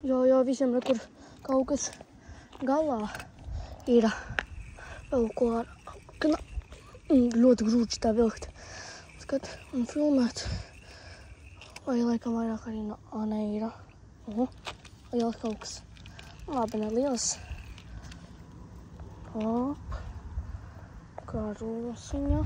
Jo, visiem ir, kur kaut kas galā ir kaut ko ar... Ļoti grūti tā vilkt. Skat un filmēt. Vai laikam vairāk arī neira. Vēl kaut kas. Labi, neliels. Op. Karosiņa.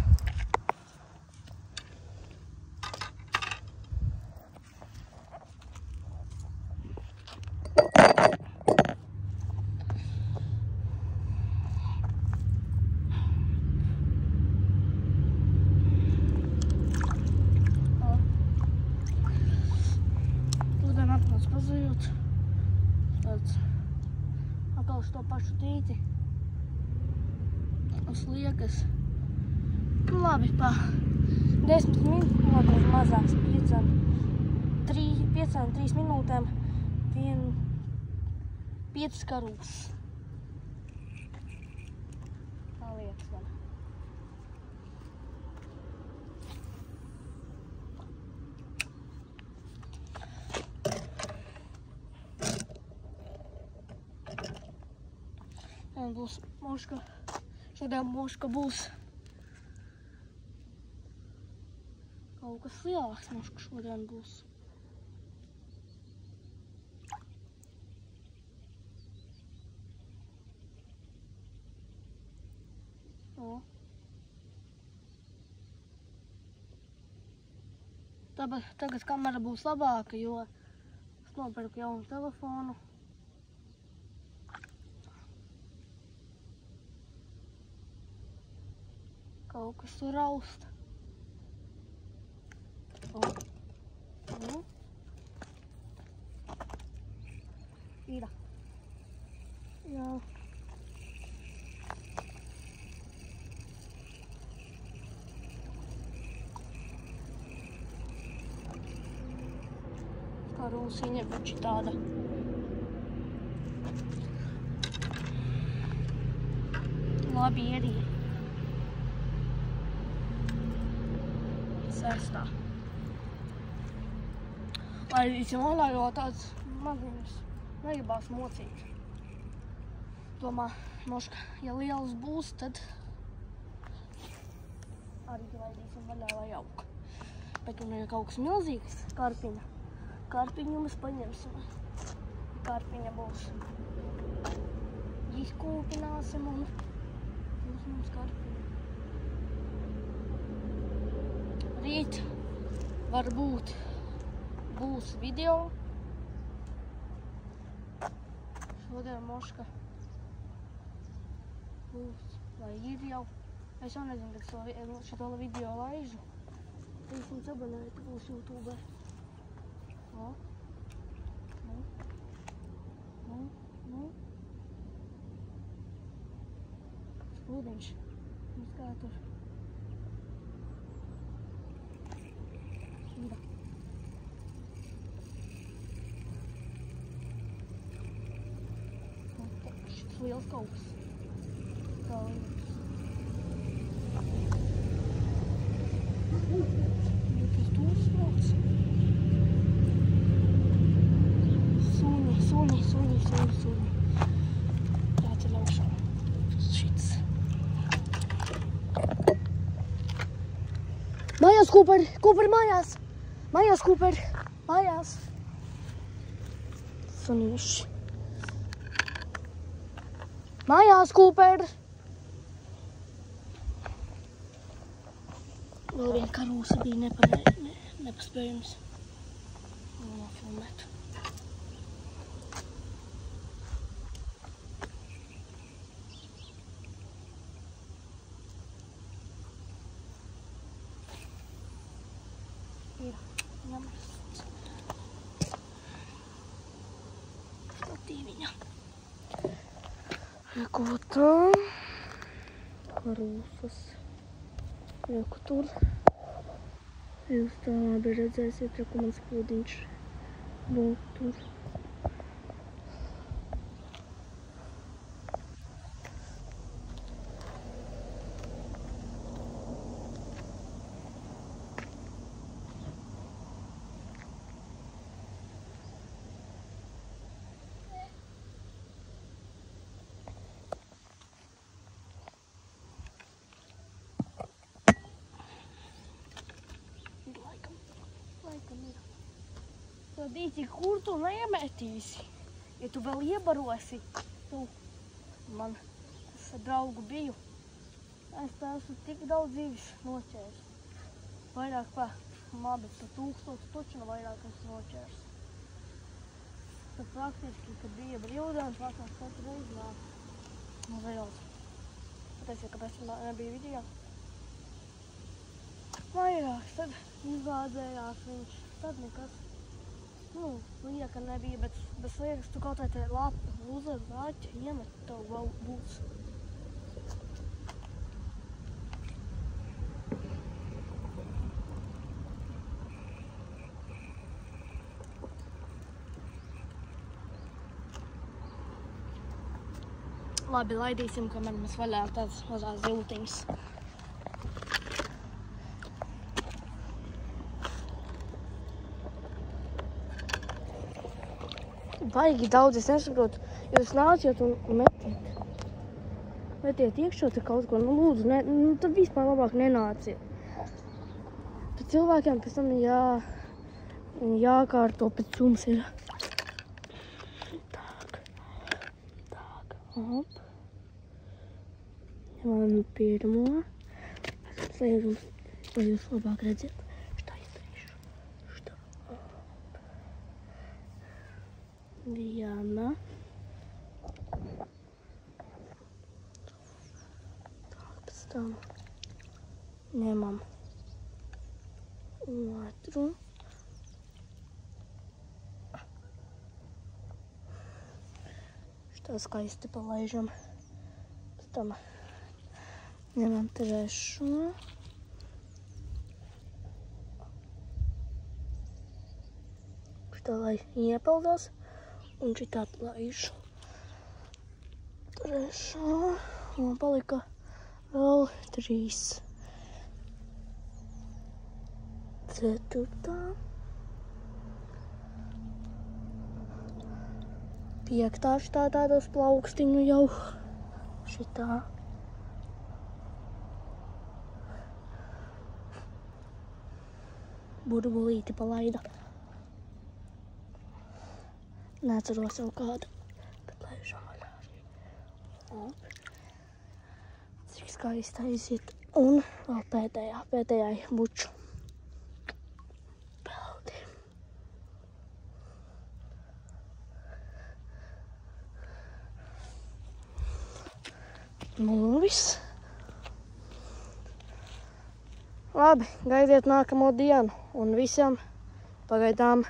Pazujot. Tāds atkal uz to pašu tīti. Uz liekas. Labi, pa 10 minūtēm mazāks, 3 minūtēm 5 karūs. Tā liekas man. Būs moška. Šodien moška būs kaut kas lielāks. Moška šodien būs. Tagad kamera būs labāka, jo es nopirku jaunu telefonu. Kaut kas tur raust. Ir. Jā. Karūsiņa, bet tāda. Labi ierīja. Sestā. Lai visiem olā, jo tāds maziņus negribās mocīt. Domā, moška, ja liels būs, tad arī laidīsim vaļā, lai aug. Bet un ja kaut kas milzīgs, karpiņu mēs paņemsim. Karpiņa būs. Izkūpināsim un būs mums karpiņa. Rīt varbūt būs video. Šodien moška būs, vai ir jau. Es jau nezinu, kad šito video laižu. 300 abonēti būs YouTube. Spūdiņš. Mums kā tur. Šis liels kaut kas. Tā liekas. Kas tūs brauc? Suņi. Jāceļ augšā. Šits. Mājās, Kūper! Kūper, mājās! Mājās, Kūper! Mājās! Sunīši. Mājās, Kūper! Vēl viena karūsa bija nepaspējams. Nofilmēt. Ir ņemts statīviņa. Reku tā. Karūsas. Reku tur. Jūs tā labi redzēsiet, reku mans pūdiņš. Būtu tur. Tad īsi, kur tu neiemetīsi? Ja tu vēl iebarosi, tu man ar draugu biju. Es tā esmu tik daudz dzīves noķēris. Vairāk pa labi, pa 1000 tučinu vairāk esmu noķēris. Tad praktiski, kad bija brīvdienas, vecās katru reizi nāk no Zēles. Pateicu, kāpēc nebija video. Vairāks, tad izgādzējās viņš, tad nekas. Lieka nebija, bet bez liekas, tu kaut vai te lapu uzvar zaķi, iemet, tev vēl būs. Labi, laidīsim, kamēr mēs vaļā tādas mazās ziltiņas. Baigi daudz, es nesaprotu, jūs nāciet un metiet. Metiet iekšā te kaut ko, lūdzu, tad vispār labāk nenāciet. Tad cilvēkiem pēc tam jākārto pēc jums ir. Hop. Ņemam pirmo. Slēdzam, lai jūs labāk redziet. Šitā izdarīšu. Šitā. Viena. Tā, pēc tam ņemam otru. Tā skaisti palaižam. Pēc tam ņemam trešo. Šitā lai iepildās. Un šitā laižu. Trešā. Un palika vēl 3. Ceturtā. 5. šitā tādos plaukstiņu jau. Šitā. Burbulīti palaida. Neatceros jau kādu. Bet laižam vaļā arī. Cik skaisti aiziet. Un vēl pēdējai buču. Viss. Labi, gaidiet nākamo dienu un visam pagaidām